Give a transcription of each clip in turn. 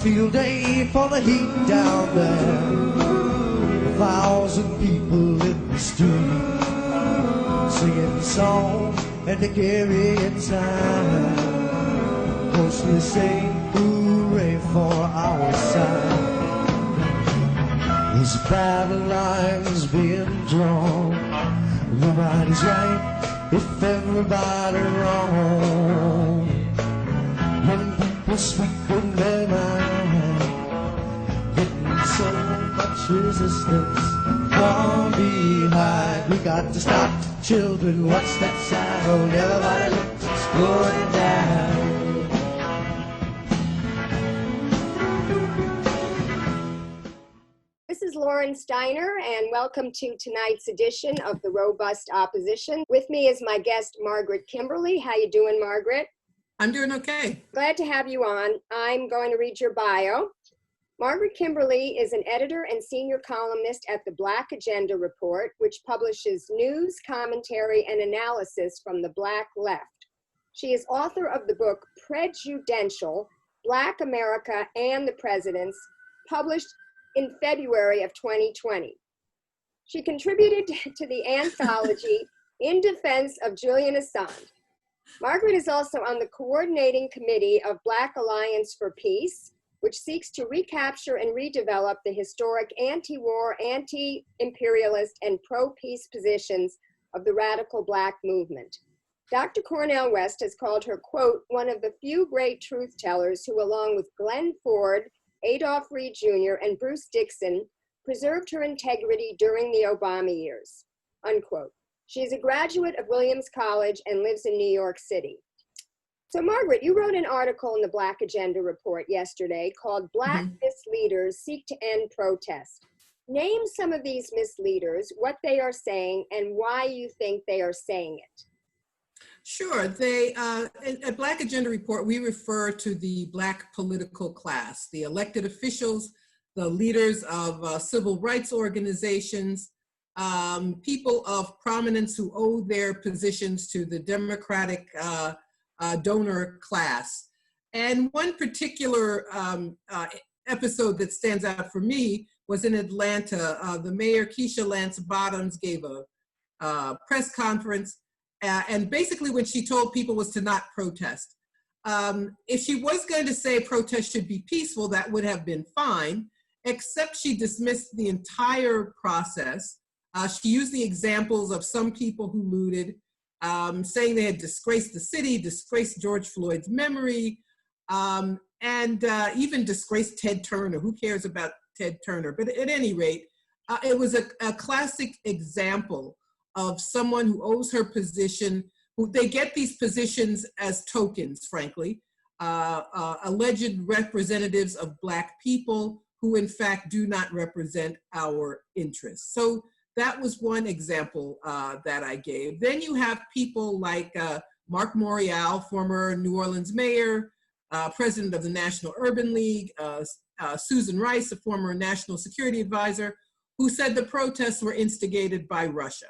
field day for the heat down there. 1,000 people in the street singing songs and they carrying signs, mostly saying hooray for our side. There's battle lines being drawn. Nobody's right if everybody wrong. Young people speak in their mind, getting so much resistance from behind. We got to stop the children. What's that sound? Everybody looks, it's going down. This is Lauren Steiner, and welcome to tonight's edition of The Robust Opposition. With me is my guest, Margaret Kimberly. How you doing, Margaret? I'm doing okay. Glad to have you on. I'm going to read your bio. Margaret Kimberly is an editor and senior columnist at the Black Agenda Report, which publishes news, commentary, and analysis from the Black left. She is author of the book Prejudential, Black America and the Presidents, published in February of 2020. She contributed to the anthology In Defense of Julian Assange. Margaret is also on the coordinating committee of Black Alliance for Peace, which seeks to recapture and redevelop the historic anti-war, anti-imperialist, and pro-peace positions of the radical Black movement. Dr. Cornel West has called her, quote, one of the few great truth tellers who, along with Glenn Ford, Adolph Reed Jr., and Bruce Dixon, preserved her integrity during the Obama years, unquote. She is a graduate of Williams College and lives in New York City. So Margaret, you wrote an article in the Black Agenda Report yesterday called Black Misleaders Seek to End Protest. Name some of these misleaders, what they are saying, and why you think they are saying it. Sure. At Black Agenda Report, we refer to the Black political class, the elected officials, the leaders of civil rights organizations, people of prominence who owe their positions to the Democratic donor class. And one particular episode that stands out for me was in Atlanta. The mayor, Keisha Lance Bottoms, gave a press conference. And basically what she told people was to not protest. If she was going to say protest should be peaceful, that would have been fine, except she dismissed the entire process. She used the examples of some people who looted, saying they had disgraced the city, disgraced George Floyd's memory, and even disgraced Ted Turner. Who cares about Ted Turner? But at any rate, it was a classic example of someone who owes her position, who they get these positions as tokens, frankly, alleged representatives of Black people who in fact do not represent our interests. So that was one example that I gave. Then you have people like Mark Morial, former New Orleans mayor, president of the National Urban League, Susan Rice, a former national security advisor, who said the protests were instigated by Russia.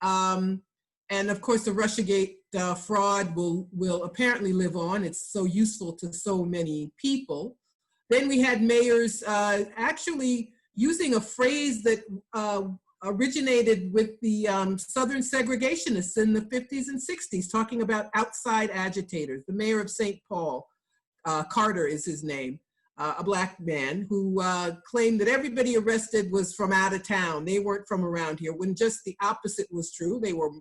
And of course, the Russiagate fraud will apparently live on. It's so useful to so many people. Then we had mayors actually using a phrase that originated with the Southern segregationists in the 50s and 60s, talking about outside agitators. The mayor of St. Paul, Carter is his name, a Black man who claimed that everybody arrested was from out of town. They weren't from around here, when just the opposite was true. They were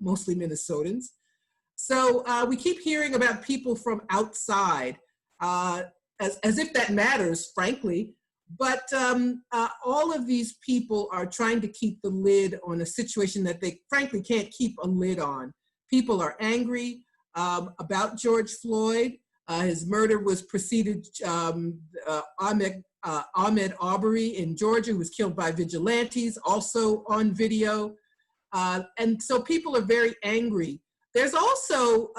mostly Minnesotans. So we keep hearing about people from outside, as if that matters, frankly. But all of these people are trying to keep the lid on a situation that they frankly can't keep a lid on. People are angry about George Floyd. His murder was preceded, Ahmed Arbery in Georgia, who was killed by vigilantes, also on video. And so people are very angry. There's also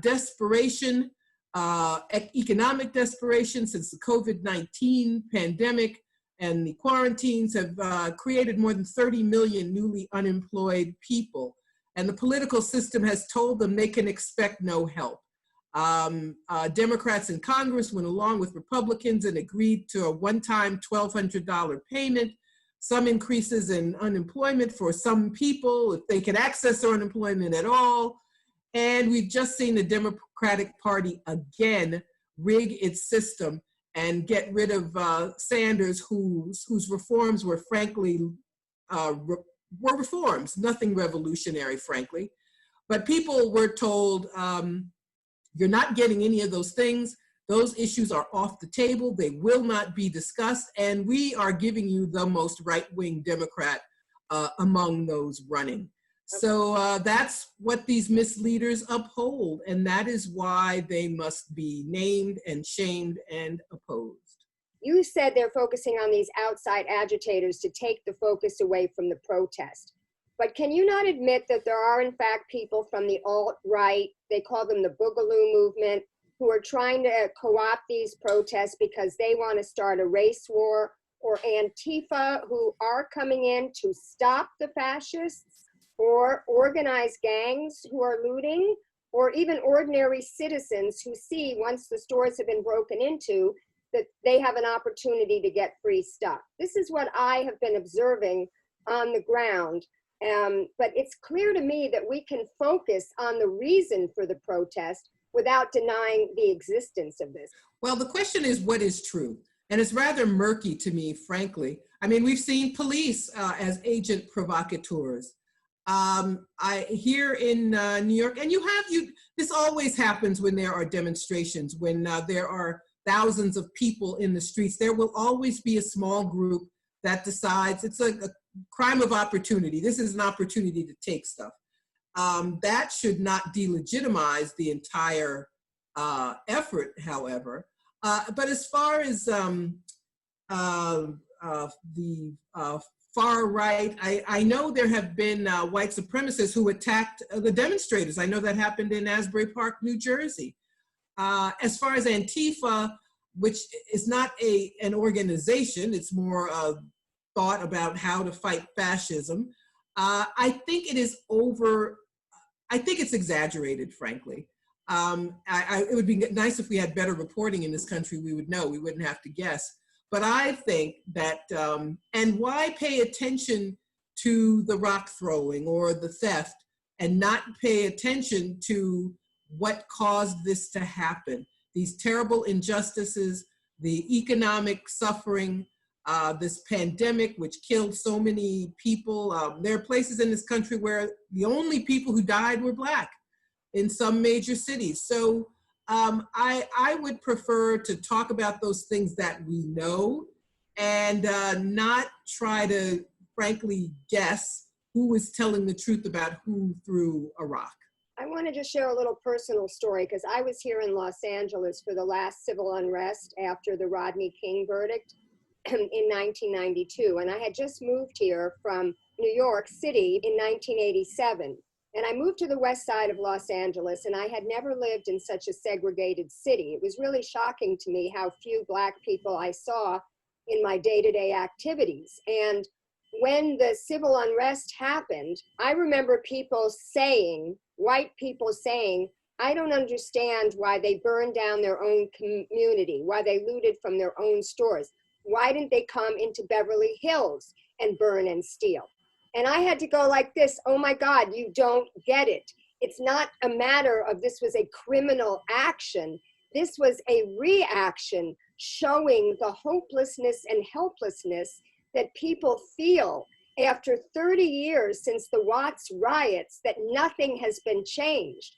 desperation, economic desperation, since the COVID-19 pandemic and the quarantines have created more than 30 million newly unemployed people. And the political system has told them they can expect no help. Democrats in Congress went along with Republicans and agreed to a one-time $1,200 payment, some increases in unemployment for some people, if they can access their unemployment at all. And we've just seen the Democratic Party again rig its system and get rid of Sanders, whose reforms were frankly, were reforms, nothing revolutionary, frankly. But people were told, you're not getting any of those things. Those issues are off the table. They will not be discussed. And we are giving you the most right-wing Democrat among those running. So that's what these misleaders uphold. And that is why they must be named and shamed and opposed. You said they're focusing on these outside agitators to take the focus away from the protest. But can you not admit that there are, in fact, people from the alt-right, they call them the Boogaloo Movement, who are trying to co-opt these protests because they want to start a race war, or Antifa, who are coming in to stop the fascists, or organized gangs who are looting, or even ordinary citizens who see, once the stores have been broken into, that they have an opportunity to get free stuff. This is what I have been observing on the ground. But it's clear to me that we can focus on the reason for the protest without denying the existence of this. Well, the question is, what is true? And it's rather murky to me, frankly. I mean, we've seen police as agent provocateurs. Here in New York, and this always happens when there are demonstrations, when there are thousands of people in the streets, there will always be a small group that decides it's a crime of opportunity. This is an opportunity to take stuff. That should not delegitimize the entire effort, however. But as far as the far right, I know there have been white supremacists who attacked the demonstrators. I know that happened in Asbury Park, New Jersey. As far as Antifa, which is not an organization, it's more thought about how to fight fascism. I think it is I think it's exaggerated, frankly. It would be nice if we had better reporting in this country. We would know, we wouldn't have to guess. But I think that, and why pay attention to the rock throwing or the theft and not pay attention to what caused this to happen? These terrible injustices, the economic suffering, this pandemic, which killed so many people. There are places in this country where the only people who died were Black in some major cities. So I would prefer to talk about those things that we know and not try to, frankly, guess who is telling the truth about who threw a rock. I want to just share a little personal story, because I was here in Los Angeles for the last civil unrest after the Rodney King verdict in 1992. And I had just moved here from New York City in 1987. And I moved to the west side of Los Angeles, and I had never lived in such a segregated city. It was really shocking to me how few Black people I saw in my day-to-day activities. And when the civil unrest happened, I remember people saying, white people saying, I don't understand why they burned down their own community, why they looted from their own stores. Why didn't they come into Beverly Hills and burn and steal? And I had to go like this, oh my God, you don't get it. It's not a matter of this was a criminal action. This was a reaction showing the hopelessness and helplessness that people feel after 30 years since the Watts riots, that nothing has been changed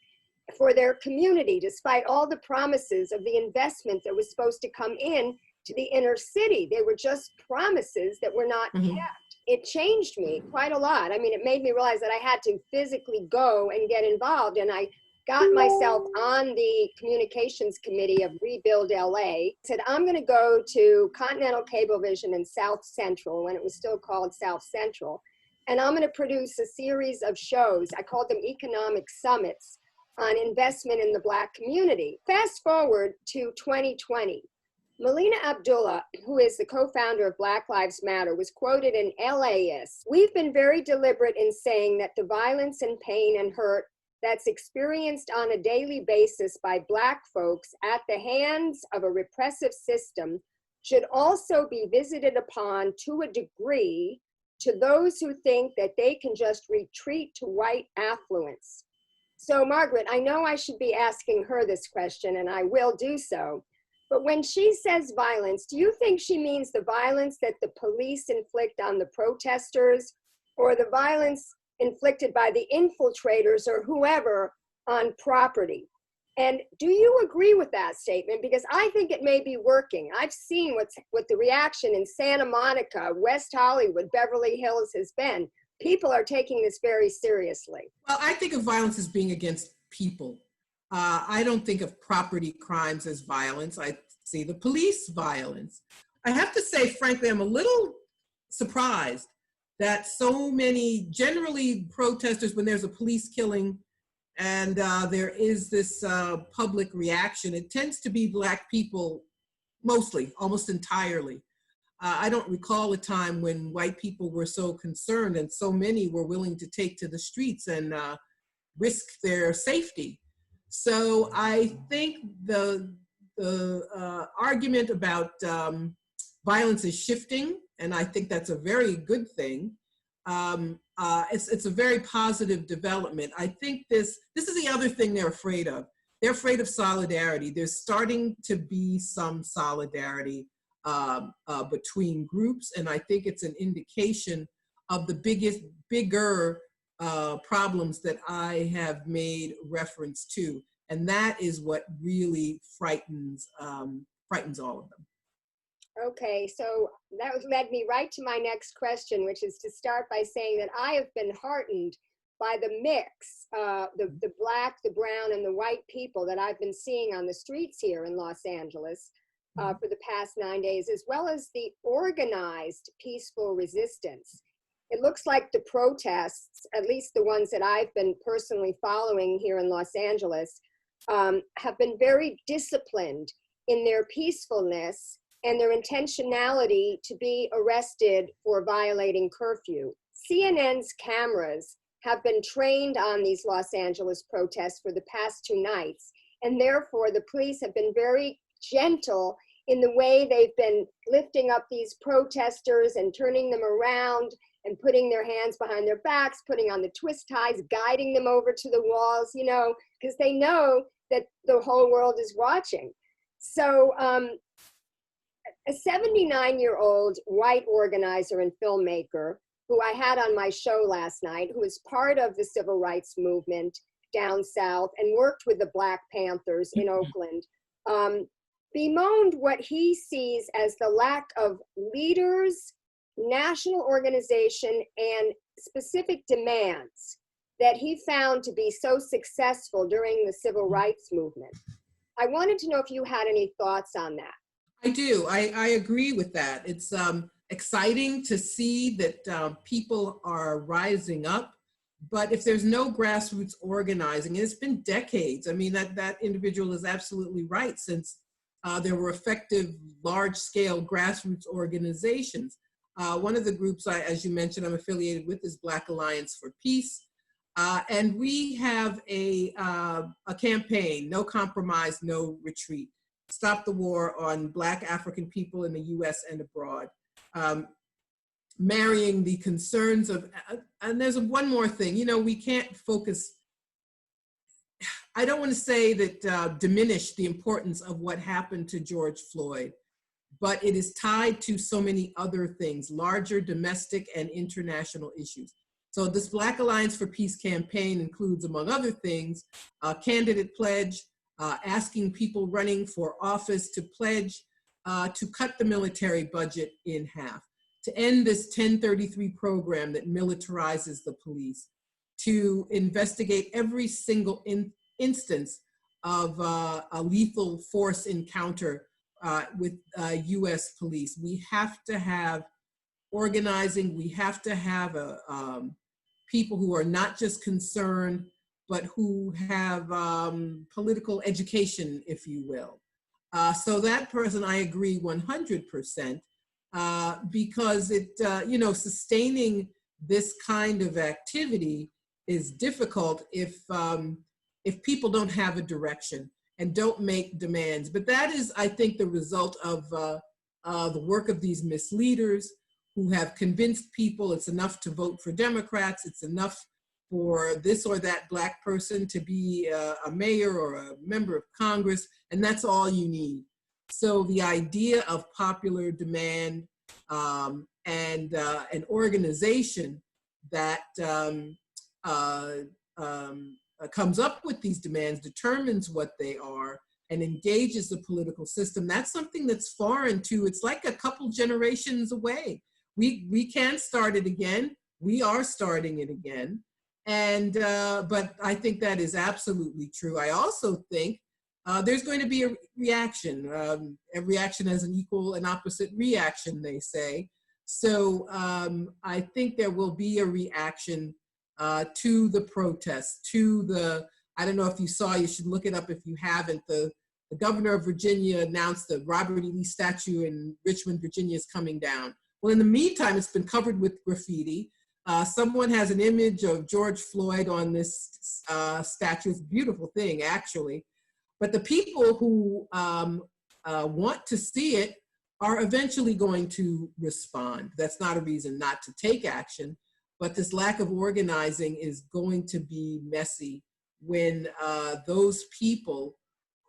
for their community, despite all the promises of the investment that was supposed to come in to the inner city. They were just promises that were not kept. It changed me quite a lot. I mean, it made me realize that I had to physically go and get involved. And I got myself on the communications committee of Rebuild LA. Said, I'm going to go to Continental Cablevision in South Central, when it was still called South Central. And I'm going to produce a series of shows. I called them economic summits on investment in the Black community. Fast forward to 2020. Melina Abdullah, who is the co-founder of Black Lives Matter, was quoted in LAist. We've been very deliberate in saying that the violence and pain and hurt that's experienced on a daily basis by Black folks at the hands of a repressive system should also be visited upon to a degree to those who think that they can just retreat to white affluence. So Margaret, I know I should be asking her this question, and I will do so, but when she says violence, do you think she means the violence that the police inflict on the protesters, or the violence inflicted by the infiltrators or whoever on property? And do you agree with that statement? Because I think it may be working. I've seen what the reaction in Santa Monica, West Hollywood, Beverly Hills has been. People are taking this very seriously. Well, I think of violence as being against people. I don't think of property crimes as violence. I see the police violence. I have to say, frankly, I'm a little surprised that so many, generally protesters, when there's a police killing and there is this public reaction, it tends to be Black people mostly, almost entirely. I don't recall a time when white people were so concerned and so many were willing to take to the streets and risk their safety. So I think the argument about violence is shifting, and I think that's a very good thing. It's a very positive development. I think this is the other thing they're afraid of. They're afraid of solidarity. There's starting to be some solidarity between groups, and I think it's an indication of the bigger problems that I have made reference to, and that is what really frightens all of them. Okay, so that led me right to my next question, which is to start by saying that I have been heartened by the mix, the Black, the brown, and the white people that I've been seeing on the streets here in Los Angeles for the past 9 days, as well as the organized peaceful resistance. It looks like the protests, at least the ones that I've been personally following here in Los Angeles, have been very disciplined in their peacefulness and their intentionality to be arrested for violating curfew. CNN's cameras have been trained on these Los Angeles protests for the past 2 nights, and therefore the police have been very gentle in the way they've been lifting up these protesters and turning them around and putting their hands behind their backs, putting on the twist ties, guiding them over to the walls, you know, because they know that the whole world is watching. So a 79-year-old white organizer and filmmaker who I had on my show last night, who is part of the civil rights movement down south and worked with the Black Panthers in Oakland, bemoaned what he sees as the lack of leaders, national organization, and specific demands that he found to be so successful during the civil rights movement. I wanted to know if you had any thoughts on that. I do. I agree with that. It's exciting to see that people are rising up, but if there's no grassroots organizing, and it's been decades, I mean, that individual is absolutely right, since there were effective large-scale grassroots organizations. One of the groups, as you mentioned, I'm affiliated with is Black Alliance for Peace, and we have a campaign, No Compromise, No Retreat. Stop the war on Black African people in the US and abroad. Marrying the concerns of, and there's one more thing, you know, we can't focus, I don't want to say that diminish the importance of what happened to George Floyd, but it is tied to so many other things, larger domestic and international issues. So this Black Alliance for Peace campaign includes, among other things, a candidate pledge, asking people running for office to pledge to cut the military budget in half, to end this 1033 program that militarizes the police, to investigate every single instance of a lethal force encounter with US police. We have to have organizing, we have to have people who are not just concerned, but who have political education, if you will. So that person, I agree 100%, because it, you know, sustaining this kind of activity difficult if people don't have a direction and don't make demands. But that is, I think, the result of the work of these misleaders who have convinced people it's enough to vote for Democrats, it's enough for this or that Black person to be a mayor or a member of Congress, and that's all you need. So the idea of popular demand and an organization that comes up with these demands, determines what they are, and engages the political system, that's something that's foreign to, it's like a couple generations away. We can start it again. We are starting it again. And, but I think that is absolutely true. I also think there's going to be a reaction. Every action has an equal and opposite reaction, they say. So I think there will be a reaction to the protests, to the, I don't know if you saw, you should look it up if you haven't, the governor of Virginia announced the Robert E. Lee statue in Richmond, Virginia is coming down. Well, in the meantime, it's been covered with graffiti. Someone has an image of George Floyd on this statue. It's a beautiful thing, actually. But the people who want to see it are eventually going to respond. That's not a reason not to take action, but this lack of organizing is going to be messy when those people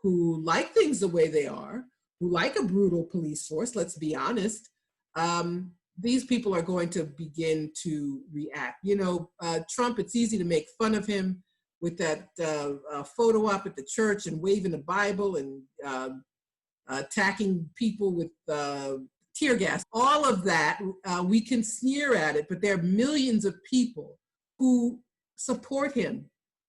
who like things the way they are, who like a brutal police force, let's be honest, these people are going to begin to react. You know, Trump, it's easy to make fun of him with that photo op at the church and waving a Bible and attacking people with tear gas. All of that, we can sneer at it, but there are millions of people who support him.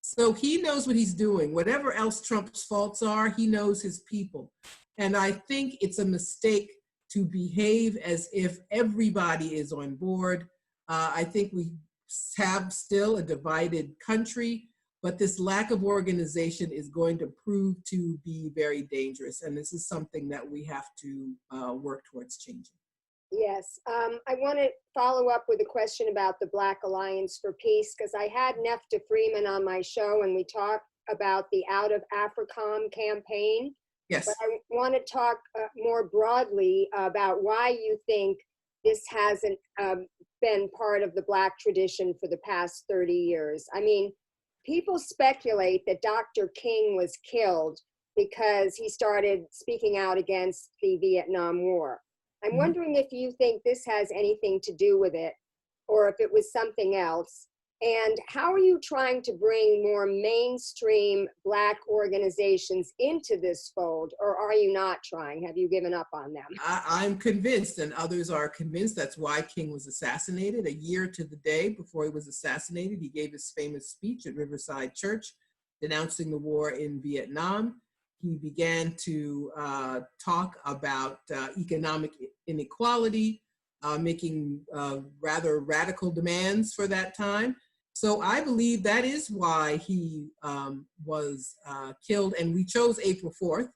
So he knows what he's doing. Whatever else Trump's faults are, he knows his people. And I think it's a mistake to behave as if everybody is on board. I think we have still a divided country, but this lack of organization is going to prove to be very dangerous. And this is something that we have to work towards changing. Yes, I want to follow up with a question about the Black Alliance for Peace, because I had Nefta Freeman on my show and we talked about the Out of AFRICOM campaign. Yes. But I want to talk more broadly about why you think this hasn't been part of the Black tradition for the past 30 years. I mean, people speculate that Dr. King was killed because he started speaking out against the Vietnam War. I'm wondering if you think this has anything to do with it, or if it was something else. And how are you trying to bring more mainstream Black organizations into this fold, or are you not trying? Have you given up on them? I'm convinced, and others are convinced. That's why King was assassinated. A year to the day before he was assassinated, he gave his famous speech at Riverside Church denouncing the war in Vietnam. He began to talk about economic inequality, making rather radical demands for that time. So I believe that is why he was killed. And we chose April 4th,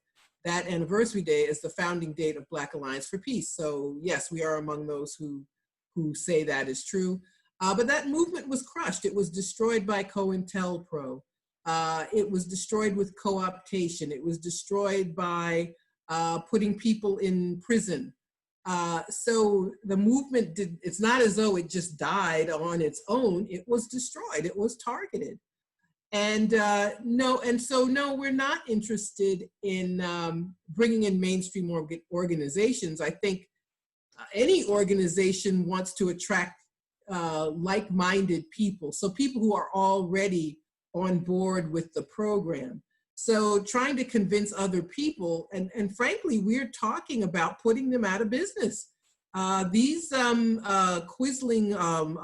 that anniversary day, as the founding date of Black Alliance for Peace. So yes, we are among those who say that is true. But that movement was crushed. It was destroyed by COINTELPRO. It was destroyed with co-optation. It was destroyed by putting people in prison. So the movement it's not as though it just died on its own. It was destroyed. It was targeted. And no, we're not interested in bringing in mainstream organizations. I think any organization wants to attract like-minded people. So people who are already on board with the program. So trying to convince other people, and frankly, we're talking about putting them out of business. These quisling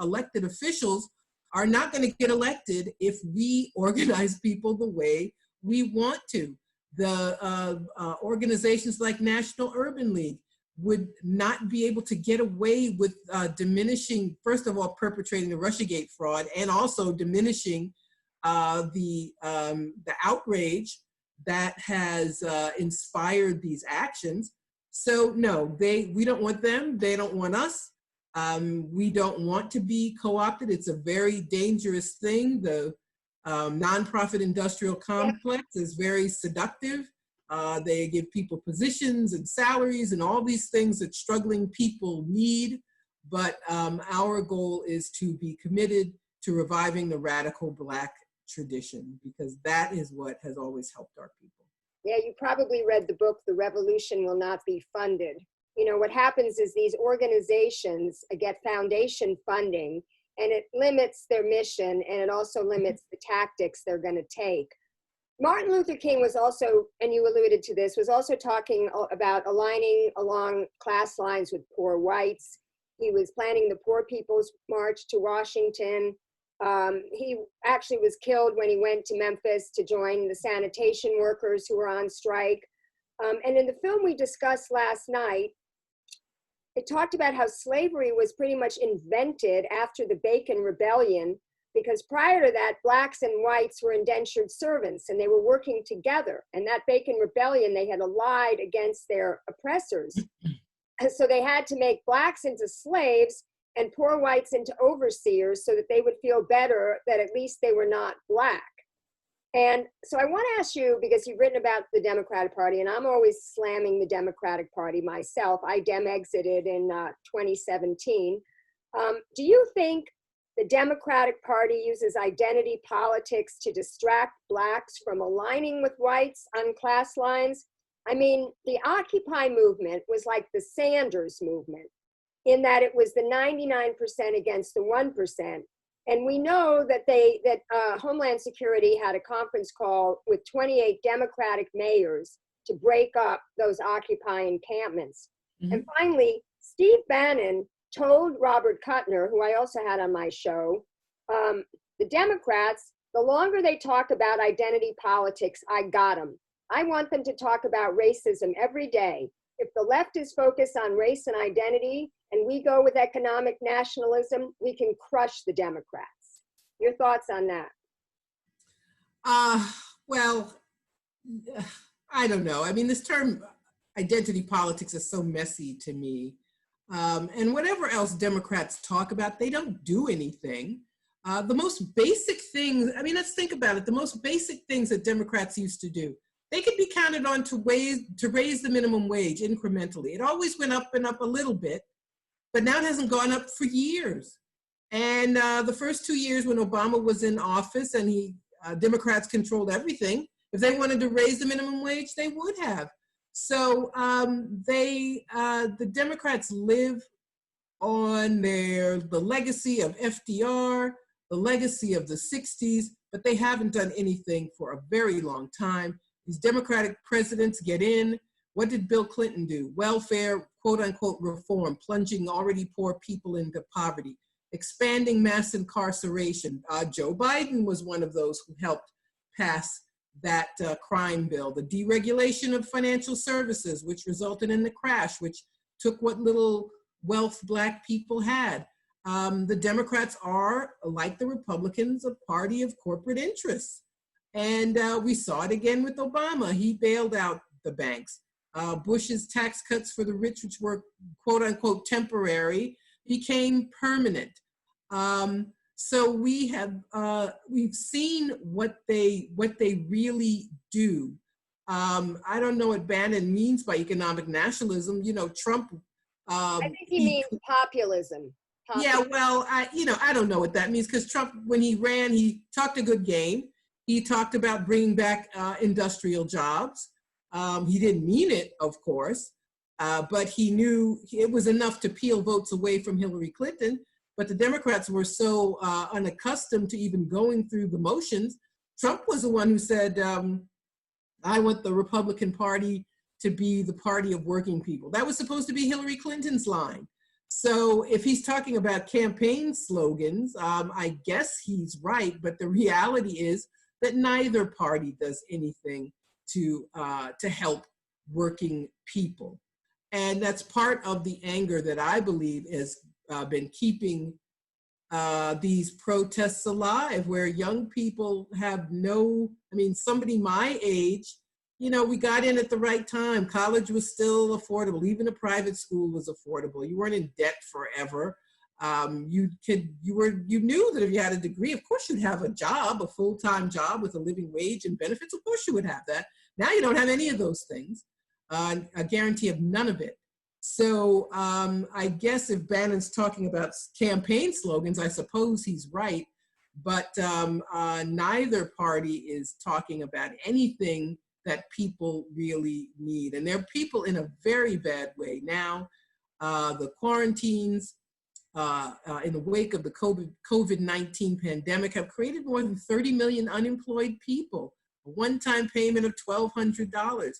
elected officials are not going to get elected if we organize people the way we want to. The organizations like National Urban League would not be able to get away with diminishing, first of all, perpetrating the Russiagate fraud, and also diminishing the outrage that has inspired these actions. So no, we don't want them, they don't want us. We don't want to be co-opted. It's a very dangerous thing. The nonprofit industrial complex is very seductive. They give people positions and salaries and all these things that struggling people need. But our goal is to be committed to reviving the radical Black tradition, because that is what has always helped our people. Yeah, you probably read the book, The Revolution Will Not Be Funded. You know, what happens is these organizations get foundation funding, and it limits their mission, and it also limits the tactics they're going to take. Martin Luther King was also, and you alluded to this, was also talking about aligning along class lines with poor whites. He was planning the Poor People's March to Washington. He actually was killed when he went to Memphis to join the sanitation workers who were on strike. And in the film we discussed last night, it talked about how slavery was pretty much invented after the Bacon Rebellion, because prior to that, Blacks and whites were indentured servants and they were working together. And that Bacon Rebellion, they had allied against their oppressors. So they had to make Blacks into slaves and poor whites into overseers so that they would feel better that at least they were not Black. And so I want to ask you, because you've written about the Democratic Party, and I'm always slamming the Democratic Party myself. I exited in 2017. Do you think the Democratic Party uses identity politics to distract Blacks from aligning with whites on class lines? I mean, the Occupy movement was like the Sanders movement, in that it was the 99% against the 1%. And we know that Homeland Security had a conference call with 28 Democratic mayors to break up those Occupy encampments. Mm-hmm. And finally, Steve Bannon told Robert Kuttner, who I also had on my show, the Democrats, the longer they talk about identity politics, I got them. I want them to talk about racism every day. If the left is focused on race and identity, and we go with economic nationalism, we can crush the Democrats. Your thoughts on that? Well, I don't know. I mean, this term identity politics is so messy to me. And whatever else Democrats talk about, they don't do anything. The most basic things, I mean, let's think about it. The most basic things that Democrats used to do, they could be counted on to raise the minimum wage incrementally. It always went up and up a little bit, but now it hasn't gone up for years. And the first 2 years when Obama was in office and Democrats controlled everything, if they wanted to raise the minimum wage, they would have. So the Democrats live on the legacy of FDR, the legacy of the 60s, but they haven't done anything for a very long time. These Democratic presidents get in. What did Bill Clinton do? Welfare, quote unquote, reform, plunging already poor people into poverty, expanding mass incarceration. Joe Biden was one of those who helped pass that crime bill, the deregulation of financial services, which resulted in the crash, which took what little wealth Black people had. The Democrats are, like the Republicans, a party of corporate interests. And we saw it again with Obama. He bailed out the banks. Bush's tax cuts for the rich, which were quote unquote temporary, became permanent. So we've seen what they really do. I don't know what Bannon means by economic nationalism. You know, Trump. I think he means populism. Yeah, well, I don't know what that means, because Trump, when he ran, he talked a good game. He talked about bringing back industrial jobs. He didn't mean it, of course, but he knew it was enough to peel votes away from Hillary Clinton. But the Democrats were so unaccustomed to even going through the motions. Trump was the one who said, I want the Republican Party to be the party of working people. That was supposed to be Hillary Clinton's line. So if he's talking about campaign slogans, I guess he's right. But the reality is that neither party does anything to help working people. And that's part of the anger that I believe has been keeping these protests alive, where young people have somebody my age, we got in at the right time. College was still affordable. Even a private school was affordable. You weren't in debt forever. You knew that if you had a degree, of course you'd have a job, a full-time job with a living wage and benefits. Of course you would have that. Now you don't have any of those things, a guarantee of none of it. So I guess if Bannon's talking about campaign slogans, I suppose he's right, but neither party is talking about anything that people really need. And there are people in a very bad way now. The quarantines in the wake of the COVID-19 pandemic have created more than 30 million unemployed people, a one-time payment of $1,200.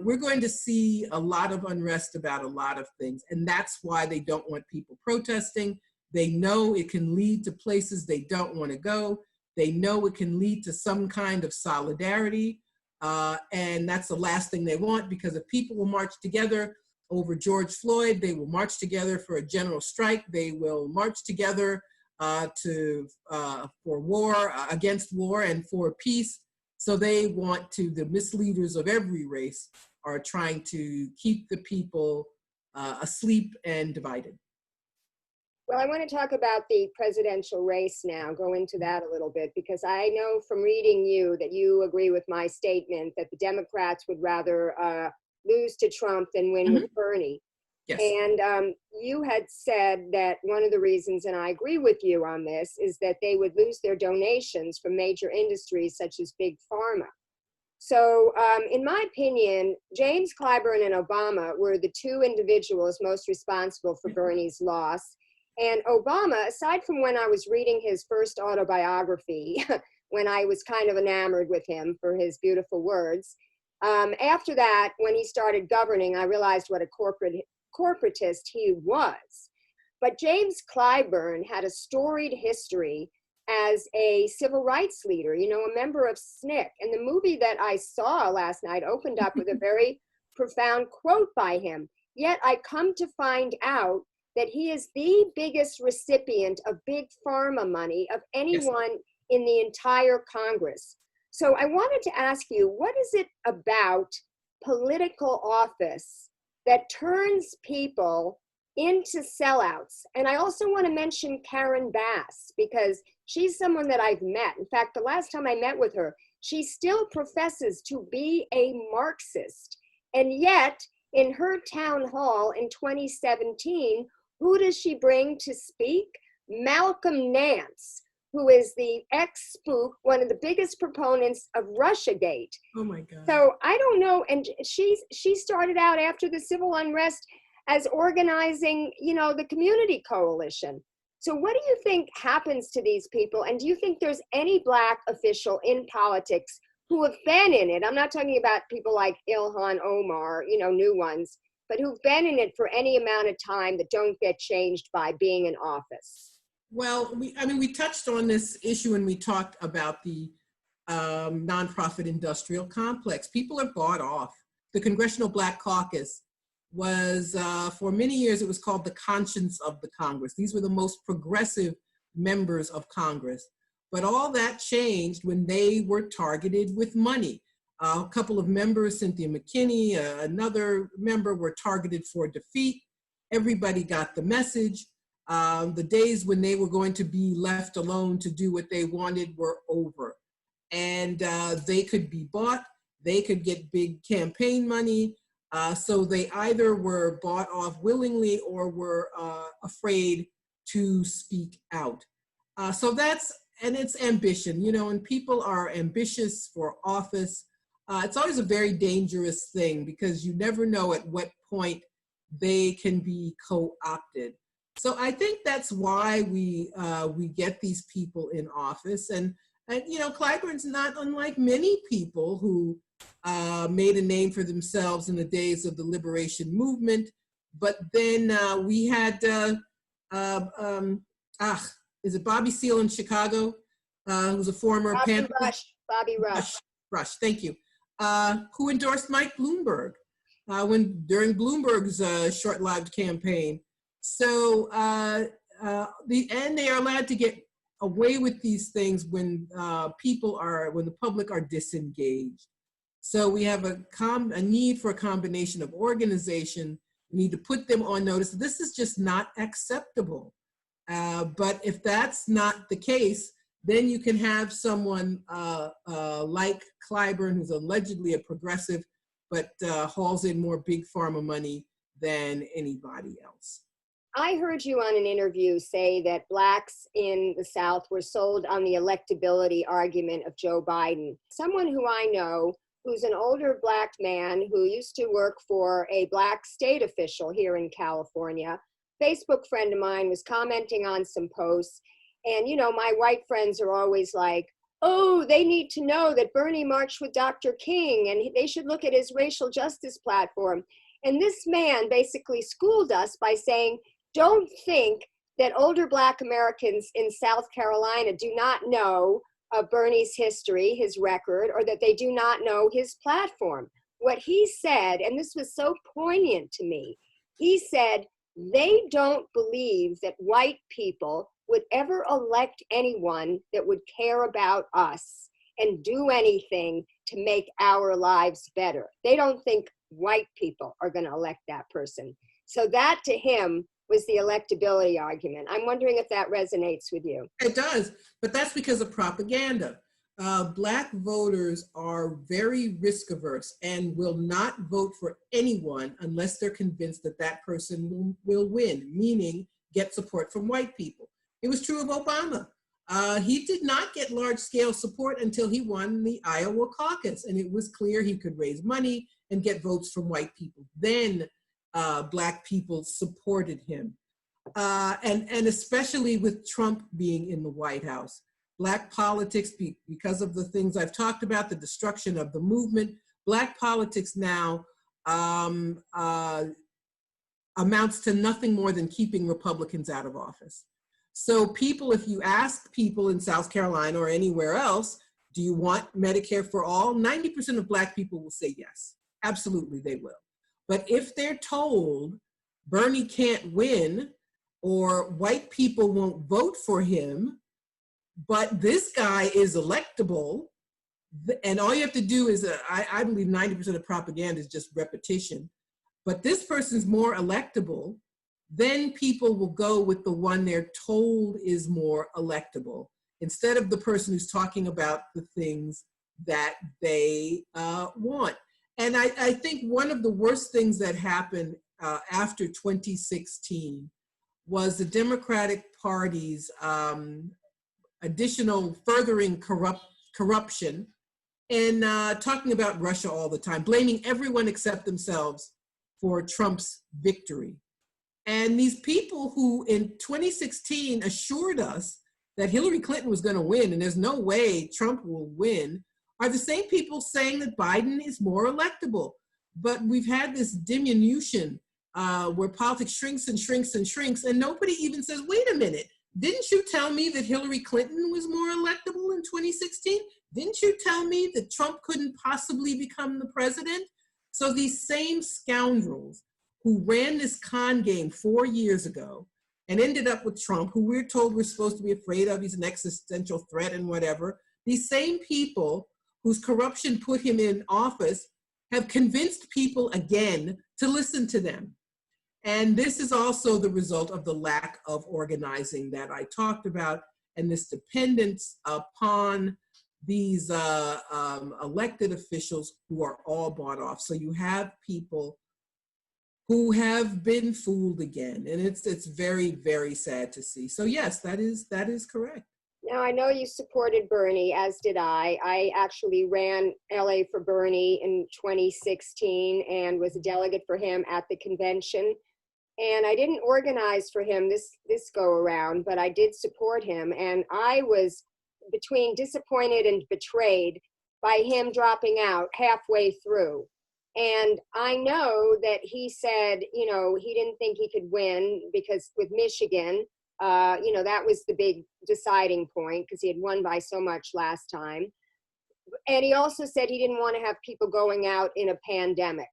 We're going to see a lot of unrest about a lot of things, and that's why they don't want people protesting. They know it can lead to places they don't want to go. They know it can lead to some kind of solidarity, and that's the last thing they want, because if people will march together over George Floyd, they will march together for a general strike. They will march together for war, against war, and for peace. So they want to, the misleaders of every race are trying to keep the people asleep and divided. Well, I want to talk about the presidential race now, go into that a little bit, because I know from reading you that you agree with my statement that the Democrats would rather lose to Trump than win with Bernie. Yes. And you had said that one of the reasons, and I agree with you on this, is that they would lose their donations from major industries such as Big Pharma. So in my opinion, James Clyburn and Obama were the two individuals most responsible for Bernie's loss. And Obama, aside from when I was reading his first autobiography, when I was kind of enamored with him for his beautiful words, after that, when he started governing, I realized what a corporatist he was. But James Clyburn had a storied history as a civil rights leader, you know, a member of SNCC. And the movie that I saw last night opened up with a very profound quote by him. Yet I come to find out that he is the biggest recipient of Big Pharma money of anyone in the entire Congress. So I wanted to ask you, what is it about political office that turns people into sellouts? And I also want to mention Karen Bass, because she's someone that I've met. In fact, the last time I met with her, she still professes to be a Marxist. And yet, in her town hall in 2017, who does she bring to speak? Malcolm Nance, who is the ex-spook, one of the biggest proponents of Russiagate. Oh my God. So I don't know, and she started out after the civil unrest as organizing, you know, the community coalition. So what do you think happens to these people? And do you think there's any Black official in politics who have been in it? I'm not talking about people like Ilhan Omar, you know, new ones, but who've been in it for any amount of time that don't get changed by being in office. Well, we touched on this issue when we talked about the nonprofit industrial complex. People are bought off. The Congressional Black Caucus was, for many years, it was called the conscience of the Congress. These were the most progressive members of Congress. But all that changed when they were targeted with money. A couple of members, Cynthia McKinney, another member, were targeted for defeat. Everybody got the message. The days when they were going to be left alone to do what they wanted were over. And they could be bought, they could get big campaign money. So they either were bought off willingly or were afraid to speak out. So that's, and it's ambition, you know, and people are ambitious for office. It's always a very dangerous thing because you never know at what point they can be co-opted. So I think that's why we get these people in office. And you know, Clyburn's not unlike many people who made a name for themselves in the days of the liberation movement. But then we had, is it Bobby Seale in Chicago, who's a former Bobby Rush, thank you, who endorsed Mike Bloomberg during Bloomberg's short-lived campaign. So and they are allowed to get away with these things when when the public are disengaged. So we have a need for a combination of organization We need to put them on notice. This is just not acceptable. But if that's not the case, then you can have someone like Clyburn, who's allegedly a progressive, but hauls in more big pharma money than anybody else. I heard you on an interview say that Blacks in the South were sold on the electability argument of Joe Biden. Someone who I know, who's an older Black man who used to work for a Black state official here in California, Facebook friend of mine, was commenting on some posts. And, you know, my white friends are always like, oh, they need to know that Bernie marched with Dr. King and they should look at his racial justice platform. And this man basically schooled us by saying, don't think that older Black Americans in South Carolina do not know of Bernie's history, his record, or that they do not know his platform. What he said, and this was so poignant to me, he said, they don't believe that white people would ever elect anyone that would care about us and do anything to make our lives better. They don't think white people are going to elect that person. So that to him was the electability argument. I'm wondering if that resonates with you. It does, but that's because of propaganda. Black voters are very risk averse and will not vote for anyone unless they're convinced that that person will win, meaning get support from white people. It was true of Obama. He did not get large scale support until he won the Iowa caucus, and it was clear he could raise money and get votes from white people. Then Black people supported him. And especially with Trump being in the White House. Black politics, because of the things I've talked about, the destruction of the movement, Black politics now amounts to nothing more than keeping Republicans out of office. So people, if you ask people in South Carolina or anywhere else, do you want Medicare for all? 90% of Black people will say yes. Absolutely, they will. But if they're told Bernie can't win or white people won't vote for him, but this guy is electable, and all you have to do is, I believe 90% of propaganda is just repetition, but this person's more electable, then people will go with the one they're told is more electable, instead of the person who's talking about the things that they want. And I think one of the worst things that happened after 2016 was the Democratic Party's additional furthering corruption and talking about Russia all the time, blaming everyone except themselves for Trump's victory. And these people who in 2016 assured us that Hillary Clinton was going to win and there's no way Trump will win are the same people saying that Biden is more electable. But we've had this diminution where politics shrinks and shrinks and shrinks, and nobody even says, wait a minute, didn't you tell me that Hillary Clinton was more electable in 2016? Didn't you tell me that Trump couldn't possibly become the president? So these same scoundrels who ran this con game 4 years ago and ended up with Trump, who we're told we're supposed to be afraid of, he's an existential threat and whatever, these same people whose corruption put him in office have convinced people again to listen to them. And this is also the result of the lack of organizing that I talked about and this dependence upon these elected officials who are all bought off. So you have people who have been fooled again. And it's very, very sad to see. So yes, that is correct. Now, I know you supported Bernie, as did I. I actually ran LA for Bernie in 2016 and was a delegate for him at the convention. And I didn't organize for him this go around, but I did support him. And I was between disappointed and betrayed by him dropping out halfway through. And I know that he said, you know, he didn't think he could win because with Michigan, you know, that was the big deciding point because he had won by so much last time. And he also said he didn't want to have people going out in a pandemic.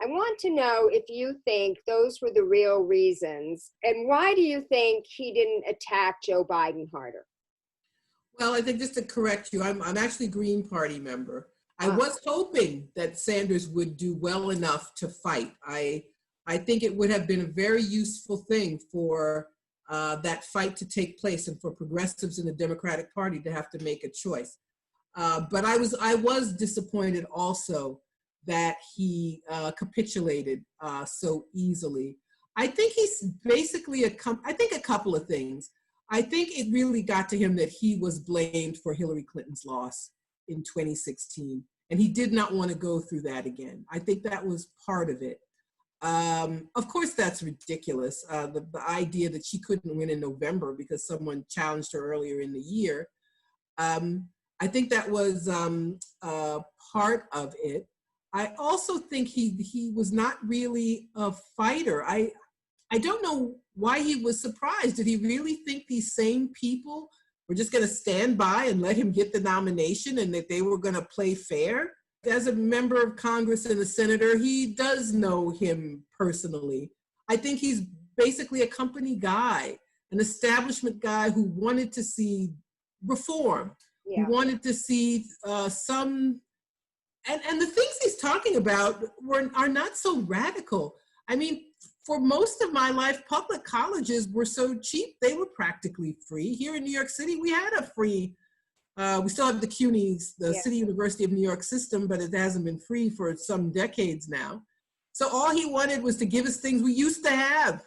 I want to know if you think those were the real reasons, and why do you think he didn't attack Joe Biden harder? Well, I think just to correct you, I'm actually a Green Party member. I was hoping that Sanders would do well enough to fight. I I think it would have been a very useful thing for that fight to take place and for progressives in the Democratic Party to have to make a choice. But I was disappointed also that he capitulated so easily. I think he's basically I think a couple of things. I think it really got to him that he was blamed for Hillary Clinton's loss in 2016, and he did not want to go through that again. I think that was part of it. Of course, that's ridiculous. The idea that she couldn't win in November because someone challenged her earlier in the year. I think that was part of it. I also think he was not really a fighter. I don't know why he was surprised. Did he really think these same people were just going to stand by and let him get the nomination and that they were going to play fair? As a member of Congress and a senator, he does know him personally. I think he's basically a company guy, an establishment guy who wanted to see reform, who wanted to see some, and the things he's talking about are not so radical. I mean, for most of my life, public colleges were so cheap, they were practically free. Here in New York City, we had a free, we still have the CUNY's, the City University of New York system, but it hasn't been free for some decades now. So all he wanted was to give us things we used to have,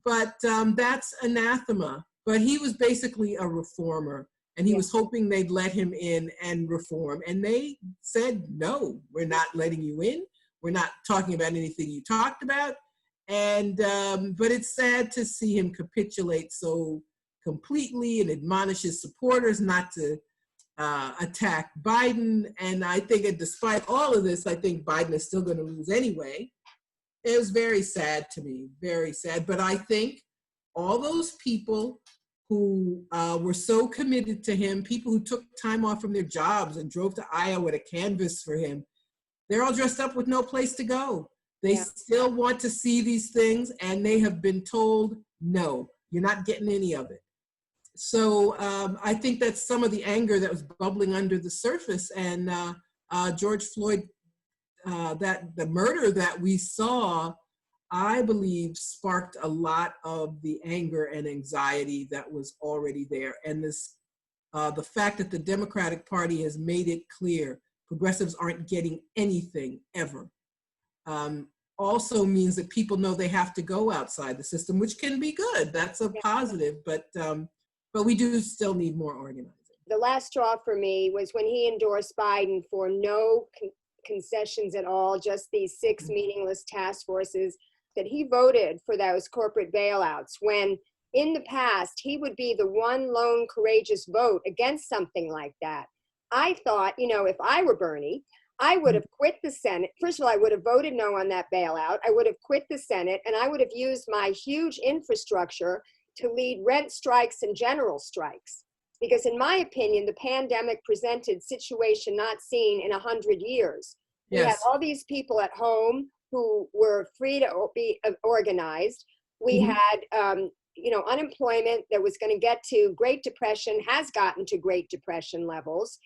but that's anathema. But he was basically a reformer, and he was hoping they'd let him in and reform. And they said, no, we're not letting you in. We're not talking about anything you talked about. And, but it's sad to see him capitulate so completely and admonish his supporters not to attack Biden. And I think that despite all of this, I think Biden is still going to lose anyway. It was very sad to me, very sad. But I think all those people who were so committed to him, people who took time off from their jobs and drove to Iowa to canvass for him, they're all dressed up with no place to go. They still want to see these things, and they have been told, no, you're not getting any of it. So I think that's some of the anger that was bubbling under the surface. And George Floyd, the murder that we saw, I believe sparked a lot of the anger and anxiety that was already there. And this, the fact that the Democratic Party has made it clear progressives aren't getting anything ever, also means that people know they have to go outside the system, which can be good. That's a positive, but we do still need more organizing. The last straw for me was when he endorsed Biden for no concessions at all, just these 6 meaningless task forces, that he voted for those corporate bailouts when in the past he would be the one lone courageous vote against something like that. I thought, you know, if I were Bernie, I would have quit the Senate. First of all, I would have voted no on that bailout. I would have quit the Senate, and I would have used my huge infrastructure to lead rent strikes and general strikes. Because in my opinion, the pandemic presented situation not seen in 100 years. We had all these people at home who were free to be organized. We had, you know, unemployment that was going to get to Great Depression, has gotten to Great Depression levels.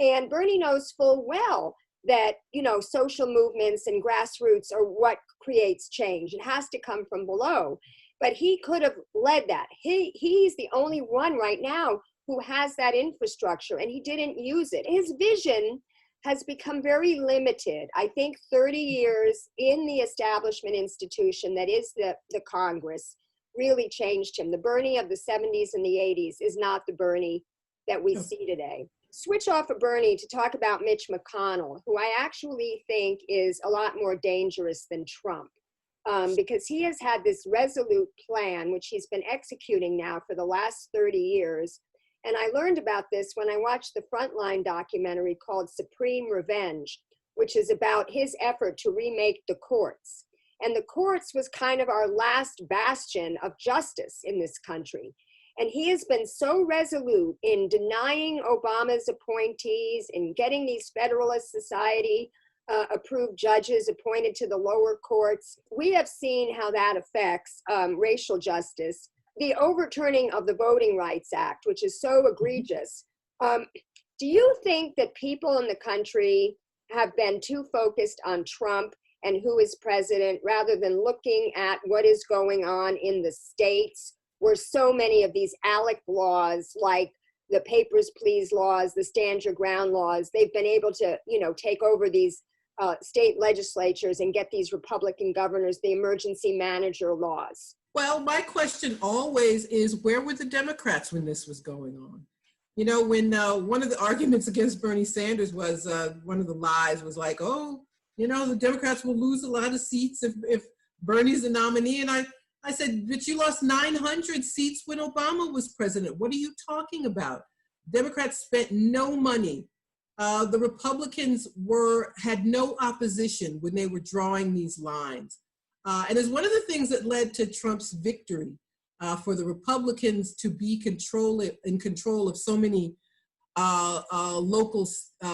And Bernie knows full well that, you know, social movements and grassroots are what creates change. It has to come from below. But he could have led that. He's the only one right now who has that infrastructure, and he didn't use it. His vision has become very limited. I think 30 years in the establishment institution that is the Congress really changed him. The Bernie of the 70s and the 80s is not the Bernie that we see today. Switch off of Bernie to talk about Mitch McConnell, who I actually think is a lot more dangerous than Trump, because he has had this resolute plan, which he's been executing now for the last 30 years. And I learned about this when I watched the Frontline documentary called Supreme Revenge, which is about his effort to remake the courts. And the courts was kind of our last bastion of justice in this country. And he has been so resolute in denying Obama's appointees, in getting these Federalist Society approved judges appointed to the lower courts. We have seen how that affects racial justice. The overturning of the Voting Rights Act, which is so egregious. Do you think that people in the country have been too focused on Trump and who is president, rather than looking at what is going on in the states, where so many of these ALEC laws, like the Papers, Please laws, the Stand Your Ground laws, they've been able to, take over these state legislatures and get these Republican governors the emergency manager laws. Well, my question always is, where were the Democrats when this was going on? When one of the arguments against Bernie Sanders was, one of the lies was like, oh, the Democrats will lose a lot of seats if Bernie's the nominee. And I said, but you lost 900 seats when Obama was president. What are you talking about? Democrats spent no money. The Republicans had no opposition when they were drawing these lines. And it's one of the things that led to Trump's victory, for the Republicans to be in control of so many local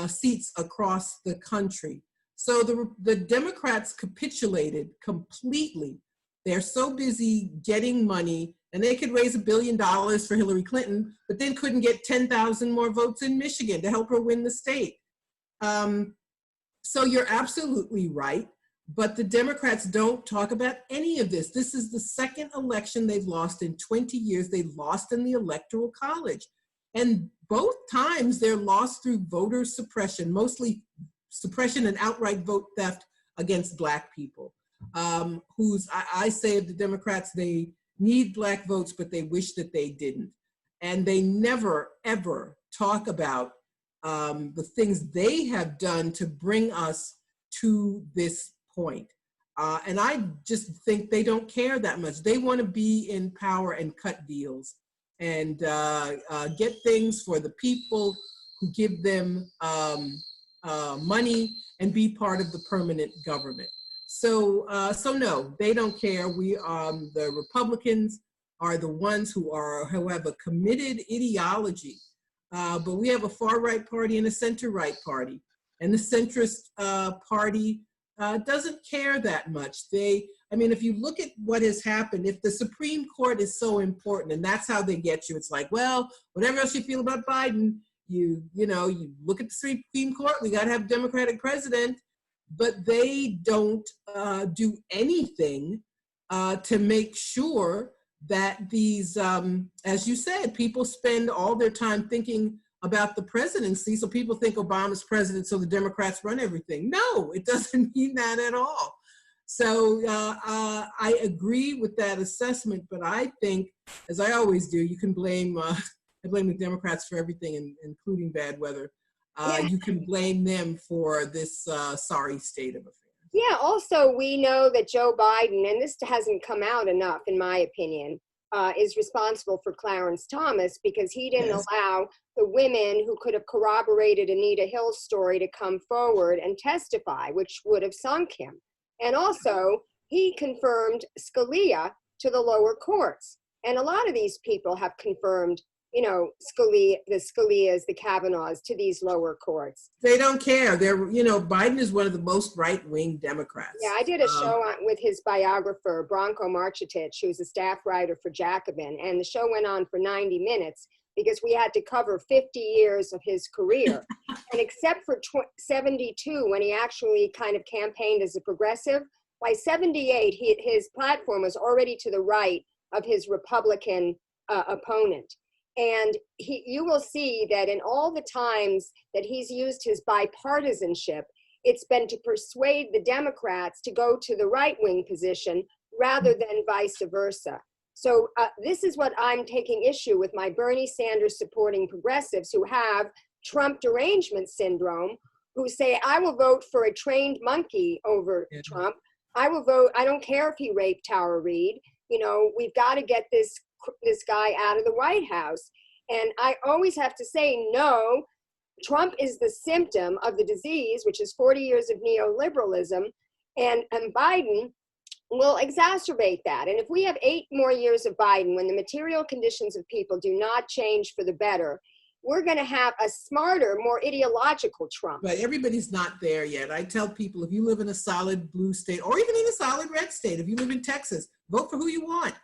seats across the country. So the Democrats capitulated completely. They're so busy getting money, and they could raise $1 billion for Hillary Clinton, but then couldn't get 10,000 more votes in Michigan to help her win the state. So you're absolutely right. But the Democrats don't talk about any of this. This is the second election they've lost in 20 years. They lost in the Electoral College. And both times they're lost through voter suppression, mostly suppression and outright vote theft against Black people. I say of the Democrats, they need Black votes, but they wish that they didn't. And they never, ever talk about the things they have done to bring us to this point. And I just think they don't care that much. They want to be in power and cut deals and get things for the people who give them money and be part of the permanent government. So no, they don't care. The Republicans are the ones who have a committed ideology, but we have a far-right party and a center-right party. And the centrist party doesn't care that much. If you look at what has happened, if the Supreme Court is so important, and that's how they get you, it's like, well, whatever else you feel about Biden, you look at the Supreme Court, we got to have a Democratic president, but they don't do anything to make sure that these, as you said, people spend all their time thinking about the presidency, so people think Obama's president, so the Democrats run everything. No, it doesn't mean that at all. So I agree with that assessment, but I think, as I always do, you can blame, I blame the Democrats for everything, including bad weather. You can blame them for this sorry state of affairs. Yeah, also we know that Joe Biden, and this hasn't come out enough in my opinion, is responsible for Clarence Thomas because he didn't allow the women who could have corroborated Anita Hill's story to come forward and testify, which would have sunk him. And also, he confirmed Scalia to the lower courts. And a lot of these people have confirmed, the Scalias, the Kavanaughs to these lower courts. They don't care. Biden is one of the most right-wing Democrats. Yeah, I did a show with his biographer, Branko Marcetic, who's a staff writer for Jacobin, and the show went on for 90 minutes because we had to cover 50 years of his career. And except for 72, when he actually kind of campaigned as a progressive, by 78, his platform was already to the right of his Republican opponent. And you will see that in all the times that he's used his bipartisanship, it's been to persuade the Democrats to go to the right-wing position rather than vice versa. So this is what I'm taking issue with my Bernie Sanders supporting progressives who have Trump derangement syndrome, who say, I will vote for a trained monkey over Trump. I will vote, I don't care if he raped Tara Reid. We've got to get this guy out of the White House. And I always have to say, no, Trump is the symptom of the disease, which is 40 years of neoliberalism, and Biden will exacerbate that. And if we have 8 more years of Biden, when the material conditions of people do not change for the better, we're going to have a smarter, more ideological Trump. But everybody's not there yet. I tell people, if you live in a solid blue state, or even in a solid red state, if you live in Texas, vote for who you want.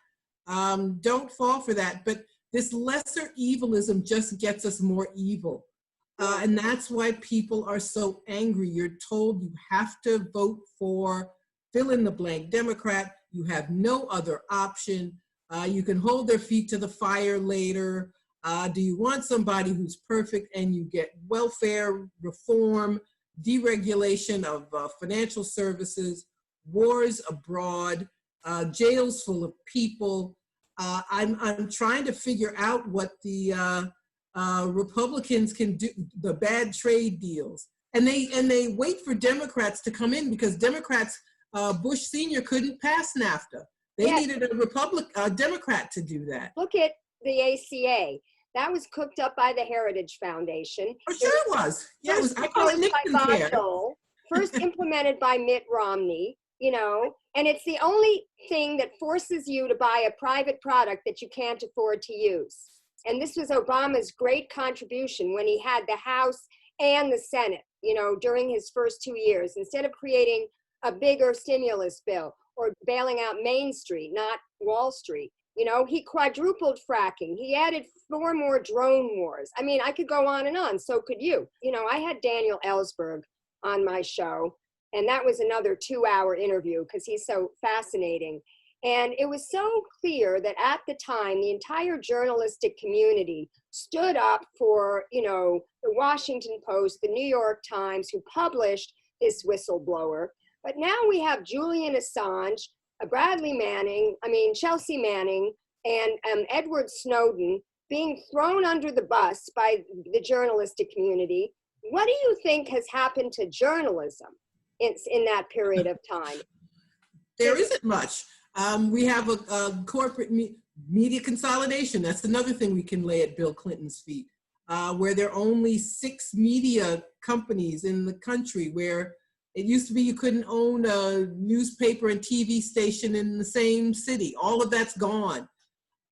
Don't fall for that. But this lesser evilism just gets us more evil. And that's why people are so angry. You're told you have to vote for fill in the blank Democrat. You have no other option. You can hold their feet to the fire later. Do you want somebody who's perfect? And you get welfare reform, deregulation of financial services, wars abroad, jails full of people. I'm trying to figure out what the Republicans can do, the bad trade deals. And they wait for Democrats to come in because Democrats, Bush Sr. couldn't pass NAFTA. They needed a Democrat to do that. Look at the ACA. That was cooked up by the Heritage Foundation. Oh, sure it was. Yeah, it was. I call it Nixon care. First implemented by Mitt Romney, you know, and it's the only thing that forces you to buy a private product that you can't afford to use. And this was Obama's great contribution when he had the House and the Senate, you know, during his first 2 years. Instead of creating a bigger stimulus bill or bailing out Main Street, not Wall Street, you know, he quadrupled fracking. He added 4 more drone wars. I mean, I could go on and on. So could you. You know, I had Daniel Ellsberg on my show, and that was another 2-hour interview because he's so fascinating. And it was so clear that at the time, the entire journalistic community stood up for, you know, the Washington Post, the New York Times, who published this whistleblower. But now we have Julian Assange, Chelsea Manning, and Edward Snowden being thrown under the bus by the journalistic community. What do you think has happened to journalism in that period of time? There isn't much. We have a corporate media consolidation. That's another thing we can lay at Bill Clinton's feet, where there are only 6 media companies in the country, where it used to be you couldn't own a newspaper and TV station in the same city. All of that's gone.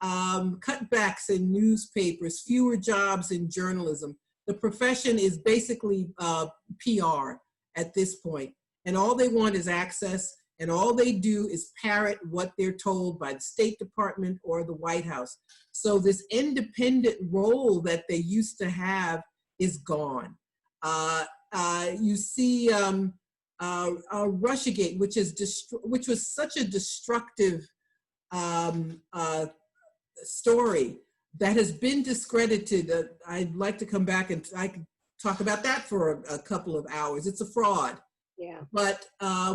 Cutbacks in newspapers, fewer jobs in journalism. The profession is basically PR at this point, and all they want is access. And all they do is parrot what they're told by the State Department or the White House. So this independent role that they used to have is gone. You see Russiagate, which was such a destructive story that has been discredited. I'd like to come back and I could talk about that for a couple of hours. It's a fraud. Yeah. But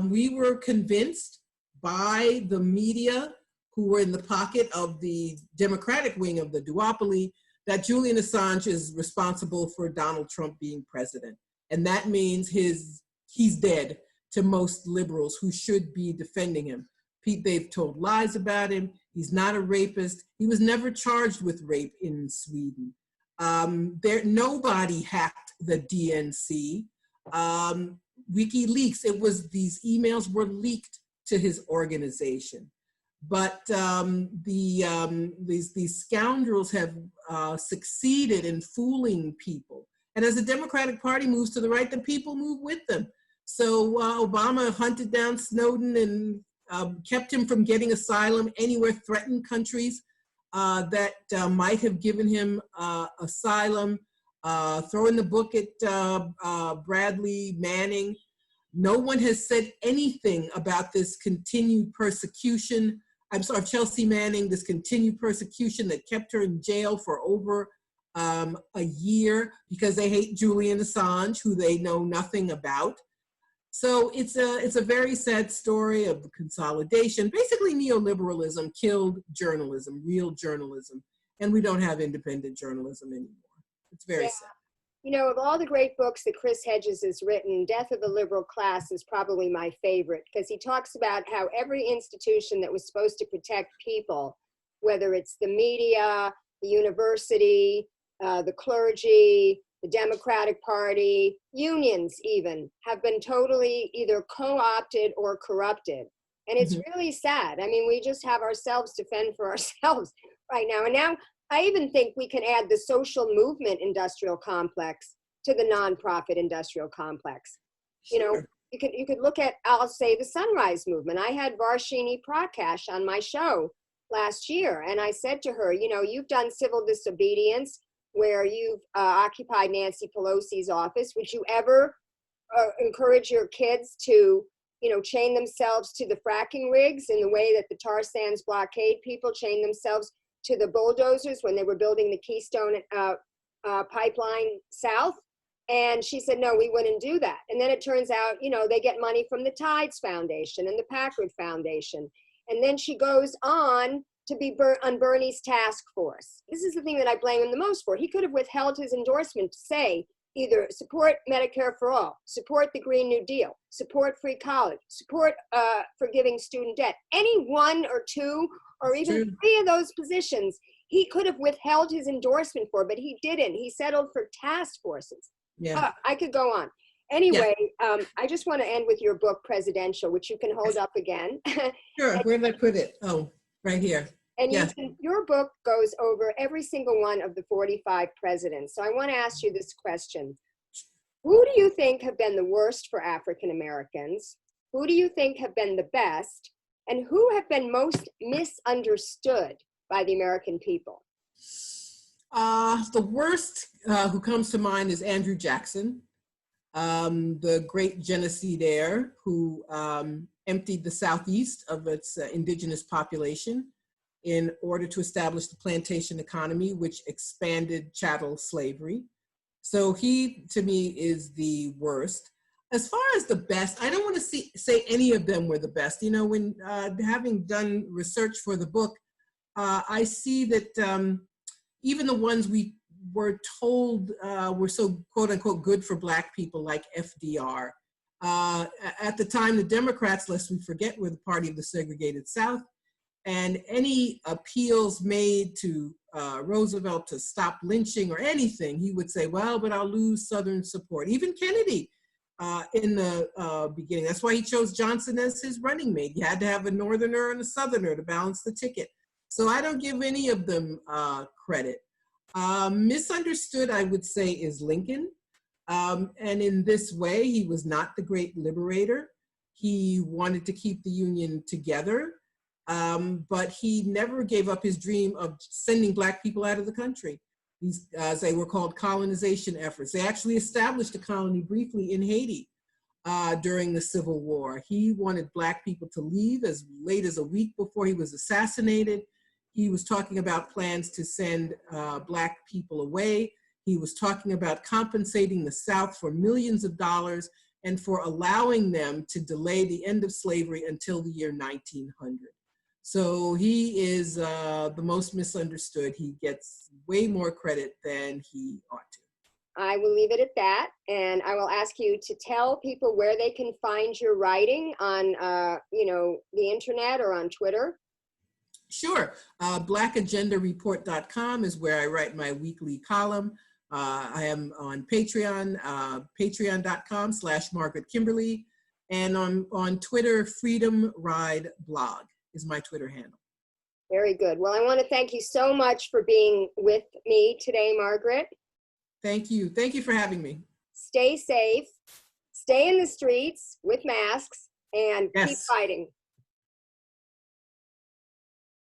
we were convinced by the media who were in the pocket of the Democratic wing of the duopoly that Julian Assange is responsible for Donald Trump being president. And that means he's dead to most liberals who should be defending him. They've told lies about him. He's not a rapist. He was never charged with rape in Sweden. Nobody hacked the DNC. WikiLeaks, these emails were leaked to his organization. But these scoundrels have succeeded in fooling people. And as the Democratic Party moves to the right, the people move with them. So Obama hunted down Snowden and kept him from getting asylum anywhere, threatened countries that might have given him asylum, throwing the book at Bradley Manning. No one has said anything about this continued persecution. Chelsea Manning, this continued persecution that kept her in jail for over a year because they hate Julian Assange, who they know nothing about. So it's a very sad story of the consolidation. Basically, neoliberalism killed journalism, real journalism, and we don't have independent journalism anymore. It's very sad. You know, of all the great books that Chris Hedges has written, Death of the Liberal Class is probably my favorite because he talks about how every institution that was supposed to protect people, whether it's the media, the university, the clergy, the Democratic Party, unions even, have been totally either co-opted or corrupted. And it's really sad. I mean, we just have ourselves to fend for ourselves right now. And now I even think we can add the social movement industrial complex to the nonprofit industrial complex. Sure. You know, you could look at, I'll say, the Sunrise Movement. I had Varshini Prakash on my show last year, and I said to her, you know, you've done civil disobedience. where you've occupied Nancy Pelosi's office. Would you ever encourage your kids to, chain themselves to the fracking rigs in the way that the tar sands blockade people chained themselves to the bulldozers when they were building the Keystone pipeline south? And she said, no, we wouldn't do that. And then it turns out, they get money from the Tides Foundation and the Packard Foundation. And then she goes on to be on Bernie's task force. This is the thing that I blame him the most for. He could have withheld his endorsement to say either support Medicare for all, support the Green New Deal, support free college, support forgiving student debt. Any one or two or even three of those positions, he could have withheld his endorsement for, but he didn't. He settled for task forces. Yeah. I could go on. Anyway, I just want to end with your book, Prejudential, which you can hold up again. Sure. Where did I put it? Oh, right here. And your book goes over every single one of the 45 presidents. So I want to ask you this question. Who do you think have been the worst for African Americans? Who do you think have been the best? And who have been most misunderstood by the American people? The worst who comes to mind is Andrew Jackson, the great genocidaire who emptied the Southeast of its indigenous population in order to establish the plantation economy, which expanded chattel slavery. So he, to me, is the worst. As far as the best, I don't want to say any of them were the best. When having done research for the book, I see that even the ones we were told were so quote unquote good for Black people, like FDR. At the time, the Democrats, lest we forget, were the party of the segregated South. And any appeals made to Roosevelt to stop lynching or anything, he would say, well, but I'll lose Southern support. Even Kennedy in the beginning. That's why he chose Johnson as his running mate. You had to have a Northerner and a Southerner to balance the ticket. So I don't give any of them credit. Misunderstood, I would say, is Lincoln. And in this way, he was not the great liberator. He wanted to keep the Union together. But he never gave up his dream of sending Black people out of the country. These, as they were called, colonization efforts. They actually established a colony briefly in Haiti during the Civil War. He wanted Black people to leave as late as a week before he was assassinated. He was talking about plans to send Black people away. He was talking about compensating the South for millions of dollars and for allowing them to delay the end of slavery until the year 1900. So he is the most misunderstood. He gets way more credit than he ought to. I will leave it at that, and I will ask you to tell people where they can find your writing on, the internet or on Twitter. Sure. blackagendareport.com is where I write my weekly column. I am on Patreon, patreon.com/Margaret Kimberly, and on Twitter, Freedom Ride Blog is my Twitter handle. Very good. Well, I want to thank you so much for being with me today, Margaret. Thank you. Thank you for having me. Stay safe, stay in the streets with masks, and keep fighting.